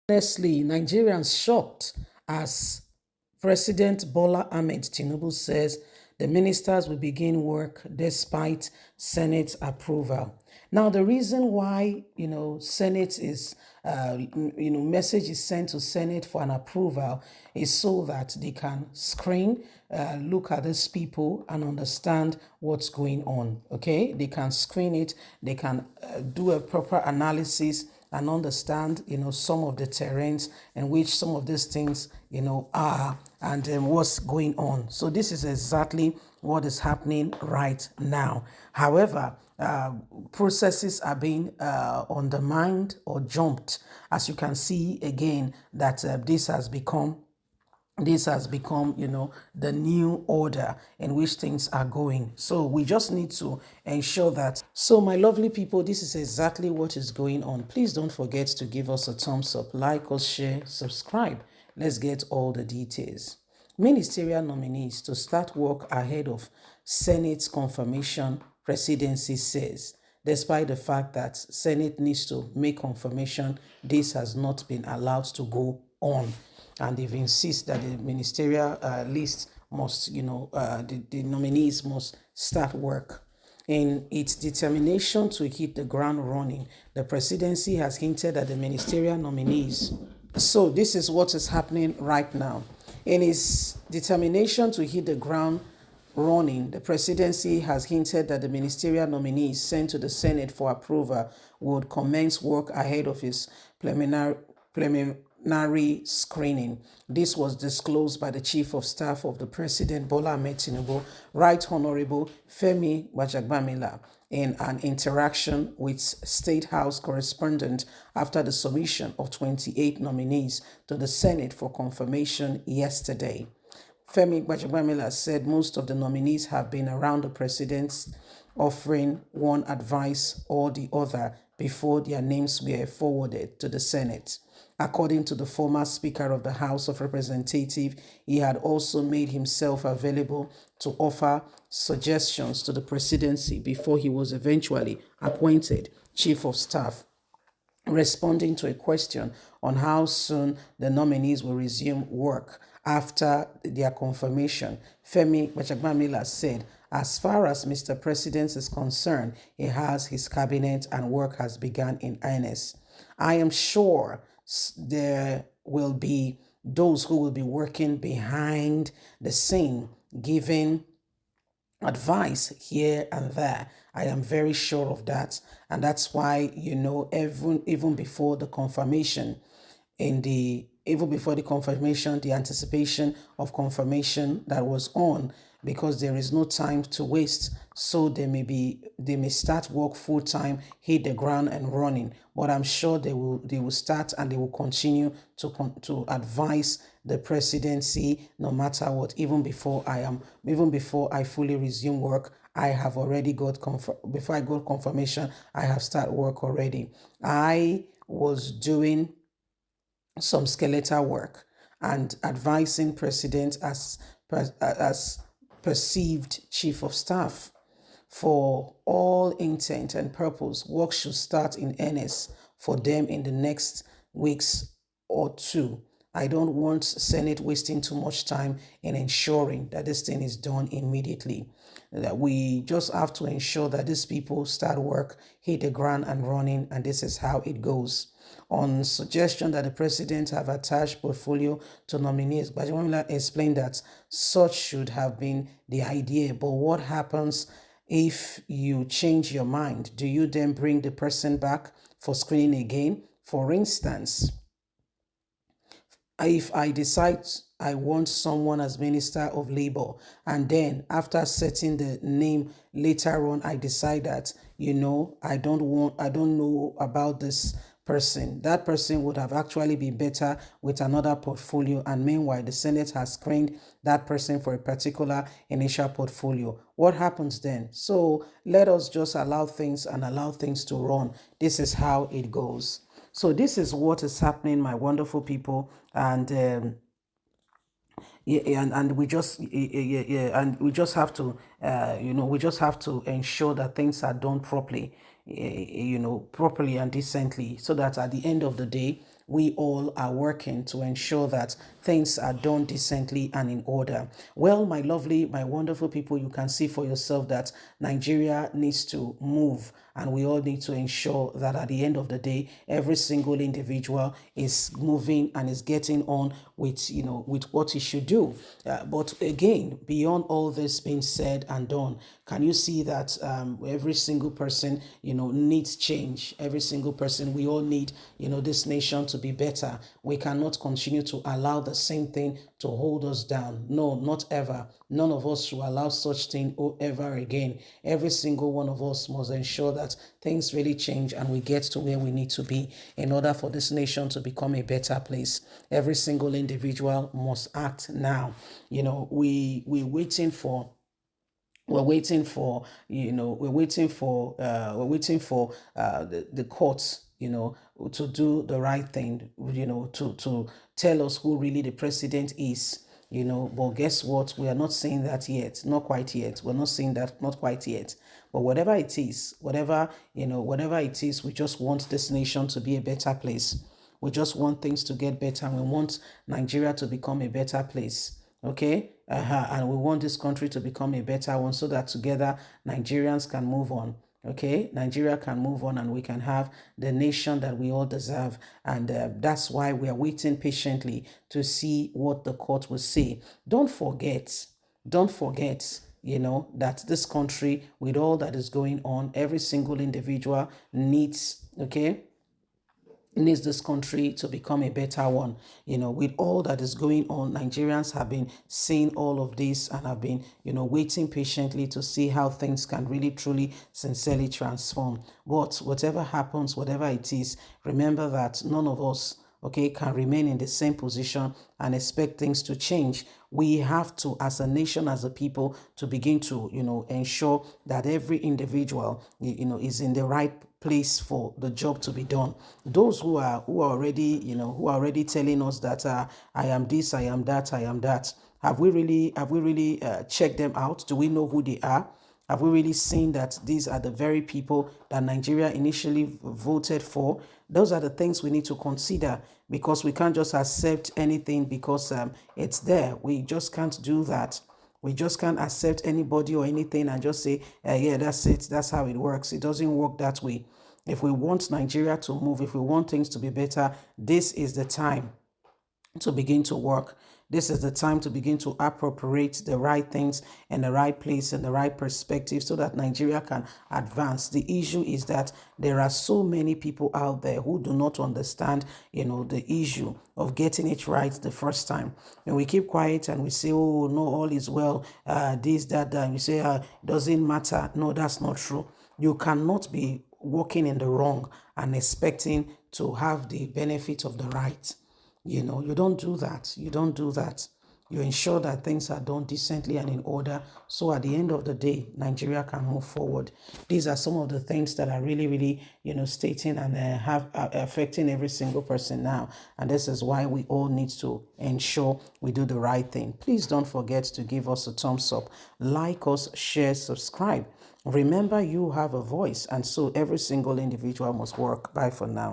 Honestly, Nigerians shocked as President Bola Ahmed Tinubu says the ministers will begin work despite Senate approval. Now, the reason why Senate is message is sent to Senate for an approval is so that they can screen, look at these people and understand what's going on. Okay, they can screen it, they can do a proper analysis and understand, some of the terrains in which some of these things, are and what's going on. So this is exactly what is happening right now. However, processes are being undermined or jumped. As you can see again, that this has become, the new order in which things are going. So we just need to ensure that. So my lovely people, this is exactly what is going on. Please don't forget to give us a thumbs up, like us, share, subscribe. Let's get all the details. Ministerial nominees to start work ahead of Senate's confirmation, Presidency says. Despite the fact that Senate needs to make confirmation, this has not been allowed to go on. And they've insisted that the ministerial list must, the nominees must start work. In its determination to hit the ground running, the presidency has hinted at the ministerial nominees. So this is what is happening right now. In its determination to hit the ground running, the presidency has hinted that the ministerial nominees sent to the Senate for approval would commence work ahead of its preliminary screening. This was disclosed by the Chief of Staff of the President, Bola Ahmed Tinubu, Right Honorable Femi Gbajagbamila, in an interaction with State House correspondent after the submission of 28 nominees to the Senate for confirmation yesterday. Femi Gbajagbamila said most of the nominees have been around the president, offering one advice or the other before their names were forwarded to the Senate. According to the former Speaker of the House of Representatives, he had also made himself available to offer suggestions to the presidency before he was eventually appointed Chief of Staff. Responding to a question on how soon the nominees will resume work after their confirmation, Femi Gbajagbamila said, as far as Mr. President is concerned, he has his cabinet and work has begun in earnest. I am sure there will be those who will be working behind the scene, giving advice here and there. I am very sure of that. And that's why, even before the confirmation, the anticipation of confirmation that was on, because there is no time to waste. So they may start work full time, hit the ground and running. But I'm sure they will start and they will continue to advise the presidency no matter what. Even before I fully resume work, I have already got before I got confirmation, I have started work already. I was doing some skeletal work and advising president as perceived chief of staff. For all intent and purpose, work should start in earnest for them in the next weeks or two. I don't want Senate wasting too much time in ensuring that this thing is done immediately. That we just have to ensure that these people start work, hit the ground and running, and this is how it goes. On suggestion that the president have attached portfolio to nominees, Gbajagbamila explained that such should have been the idea. But what happens if you change your mind? Do you then bring the person back for screening again? For instance, if I decide I want someone as Minister of Labor, and then after setting the name later on, I decide that, I don't know about this person. That person would have actually been better with another portfolio, and meanwhile, the Senate has screened that person for a particular initial portfolio. What happens then? So let us just allow things to run. This is how it goes. So this is what is happening, my wonderful people, and and we just and we just have to we just have to ensure that things are done properly, properly and decently, so that at the end of the day, we all are working to ensure that things are done decently and in order. Well, my lovely, my wonderful people, you can see for yourself that Nigeria needs to move, and we all need to ensure that at the end of the day, every single individual is moving and is getting on with, with what he should do. But again, beyond all this being said and done, can you see that every single person, needs change? Every single person, we all need, this nation to be better. We cannot continue to allow the same thing to hold us down. No, not ever. None of us should allow such thing ever again. Every single one of us must ensure that things really change and we get to where we need to be in order for this nation to become a better place. Every single individual must act now. We're waiting for the courts, to do the right thing, to tell us who really the president is. But guess what? We are not seeing that yet. Not quite yet. We're not seeing that, not quite yet. But whatever it is, whatever it is, we just want this nation to be a better place. We just want things to get better. We want Nigeria to become a better place. Okay? And we want this country to become a better one so that together Nigerians can move on. Okay, Nigeria can move on and we can have the nation that we all deserve. And that's why we are waiting patiently to see what the court will say. Don't forget, that this country, with all that is going on, every single individual needs this country to become a better one. With all that is going on, Nigerians have been seeing all of this and have been, waiting patiently to see how things can really, truly, sincerely transform. But whatever happens, whatever it is, remember that none of us, can remain in the same position and expect things to change. We have to, as a nation, as a people, to begin to, ensure that every individual, is in the right place for the job to be done. Those who are already telling us that I am this, I am that, I am that. Have we really checked them out? Do we know who they are? Have we really seen that these are the very people that Nigeria initially voted for? Those are the things we need to consider, because we can't just accept anything because it's there. We just can't do that. We just can't accept anybody or anything and just say, yeah, that's it. That's how it works. It doesn't work that way. If we want Nigeria to move, if we want things to be better, this is the time to begin to work. This is the time to begin to appropriate the right things in the right place and the right perspective so that Nigeria can advance. The issue is that there are so many people out there who do not understand, the issue of getting it right the first time. And we keep quiet and we say, oh, no, all is well, this, that, and we say, it doesn't matter. No, that's not true. You cannot be walking in the wrong and expecting to have the benefit of the right. You don't do that. You don't do that. You ensure that things are done decently and in order. So at the end of the day, Nigeria can move forward. These are some of the things that are really, really, stating and have affecting every single person now. And this is why we all need to ensure we do the right thing. Please don't forget to give us a thumbs up, like us, share, subscribe. Remember, you have a voice, and so every single individual must work. Bye for now.